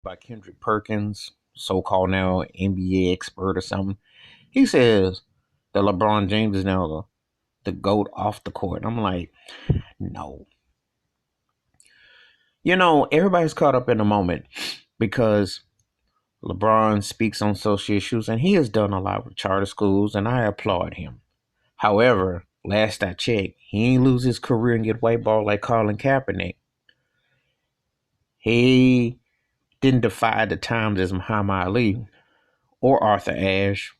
by Kendrick Perkins, so-called now NBA expert or something. He says that LeBron James is now the GOAT off the court. I'm like, no. Everybody's caught up in the moment because LeBron speaks on social issues and he has done a lot with charter schools and I applaud him. However, last I checked, he ain't lose his career and get white ball like Colin Kaepernick. He didn't defy the times as Muhammad Ali or Arthur Ashe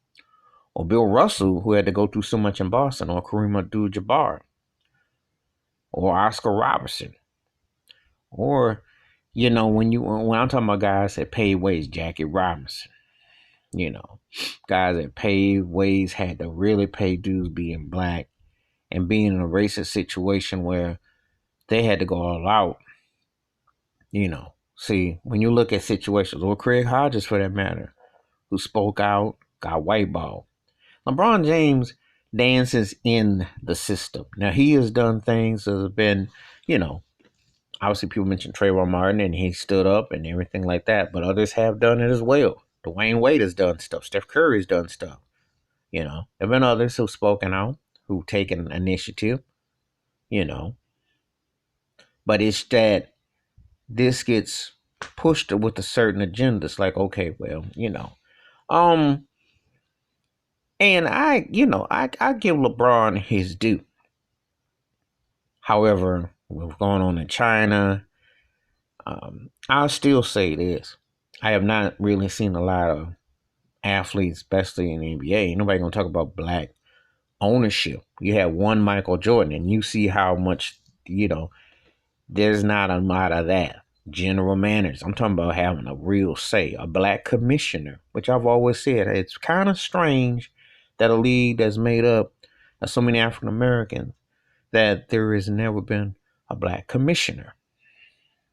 or Bill Russell, who had to go through so much in Boston, or Kareem Abdul-Jabbar, or Oscar Robertson, or when I'm talking about guys that paid wage, Jackie Robinson, guys that paid wage had to really pay dues being black and being in a racist situation where they had to go all out. See, when you look at situations, or Craig Hodges for that matter, who spoke out, got whiteballed. LeBron James dances in the system. Now he has done things that have been, you know, obviously people mentioned Trayvon Martin and he stood up and everything like that, but others have done it as well. Dwayne Wade has done stuff. Steph Curry's done stuff. There have been others who've spoken out, who've taken initiative, you know. But it's that this gets pushed with a certain agenda. It's like, okay, well, Um, and I give LeBron his due. However, what's going on in China, I'll still say this. I have not really seen a lot of athletes, especially in the NBA. Ain't nobody gonna talk about black ownership. You have one Michael Jordan, and you see how much, there's not a lot of that. General managers. I'm talking about having a real say, a black commissioner, which I've always said it's kind of strange that a league that's made up of so many African Americans that there has never been a black commissioner.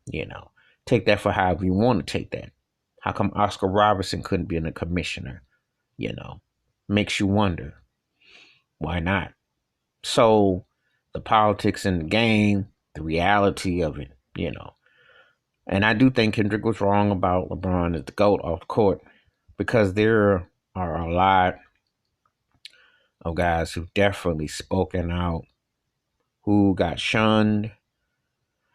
You know, take that for however you want to take that. How come Oscar Robertson couldn't be a commissioner? You know, makes you wonder why not. So the politics in the game, the reality of it, And I do think Kendrick was wrong about LeBron as the GOAT off the court because there are a lot of guys who've definitely spoken out, who got shunned.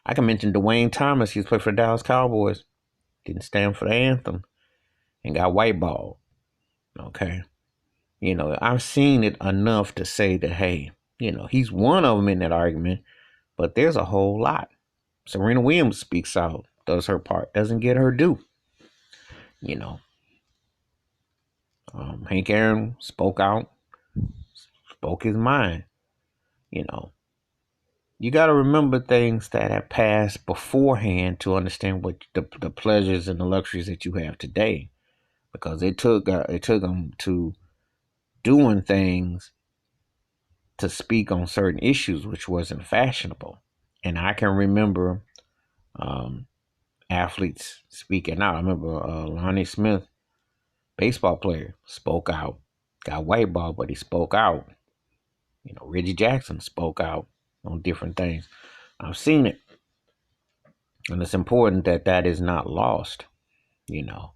I can mention Dwayne Thomas. He was played for the Dallas Cowboys. Didn't stand for the anthem and got whiteballed. Okay. I've seen it enough to say that, hey, he's one of them in that argument, but there's a whole lot. Serena Williams speaks out, does her part, doesn't get her due. You know, Hank Aaron spoke out, spoke his mind. You know, you got to remember things that have passed beforehand to understand what the pleasures and the luxuries that you have today, because it took them to doing things to speak on certain issues which wasn't fashionable. And I can remember um, athletes speaking out. I remember Lonnie Smith, baseball player, spoke out, got white ball, but he spoke out. Reggie Jackson spoke out on different things. I've seen it. And it's important that that is not lost, you know.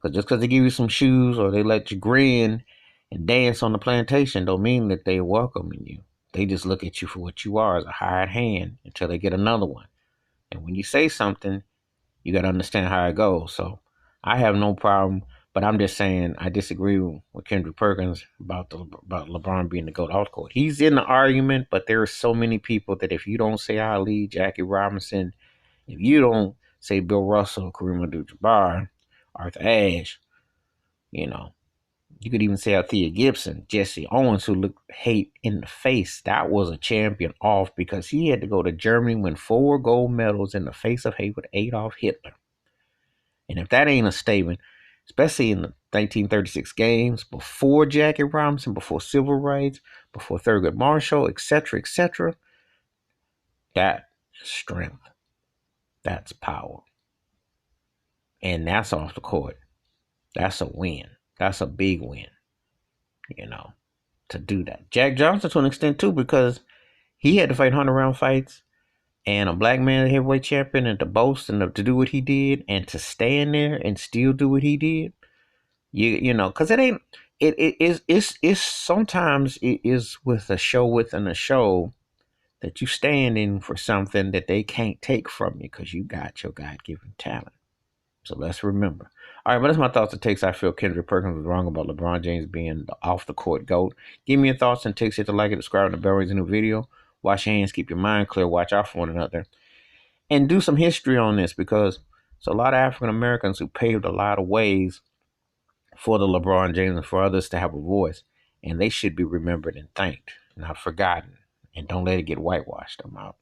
Because just because they give you some shoes or they let you grin and dance on the plantation don't mean that they're welcoming you. They just look at you for what you are as a hired hand until they get another one. And when you say something, you got to understand how it goes. So I have no problem, but I'm just saying I disagree with Kendrick Perkins about LeBron being the GOAT off court. He's in the argument, but there are so many people that if you don't say Ali, Jackie Robinson, if you don't say Bill Russell, Kareem Abdul-Jabbar, Arthur Ashe, you know, you could even say Althea Gibson, Jesse Owens, who looked hate in the face. That was a champion off because he had to go to Germany, win 4 gold medals in the face of hate with Adolf Hitler. And if that ain't a statement, especially in the 1936 games, before Jackie Robinson, before civil rights, before Thurgood Marshall, etc., that is strength. That's power. And that's off the court. That's a win. That's a big win, to do that. Jack Johnson to an extent too, because he had to fight 100-round fights and a black man heavyweight champion, and to boast and to do what he did, and to stand there and still do what he did, you know, because it ain't it is it's sometimes it is with a show within a show that you stand in for something that they can't take from you because you got your God given talent. So let's remember. All right, but that's my thoughts and takes. I feel Kendrick Perkins was wrong about LeBron James being the off the court GOAT. Give me your thoughts and takes. Hit the like and subscribe to the bell raise a new video. Wash your hands, keep your mind clear, watch out for one another, and do some history on this because it's a lot of African Americans who paved a lot of ways for the LeBron James and for others to have a voice, and they should be remembered and thanked, not forgotten. And don't let it get whitewashed. I'm out.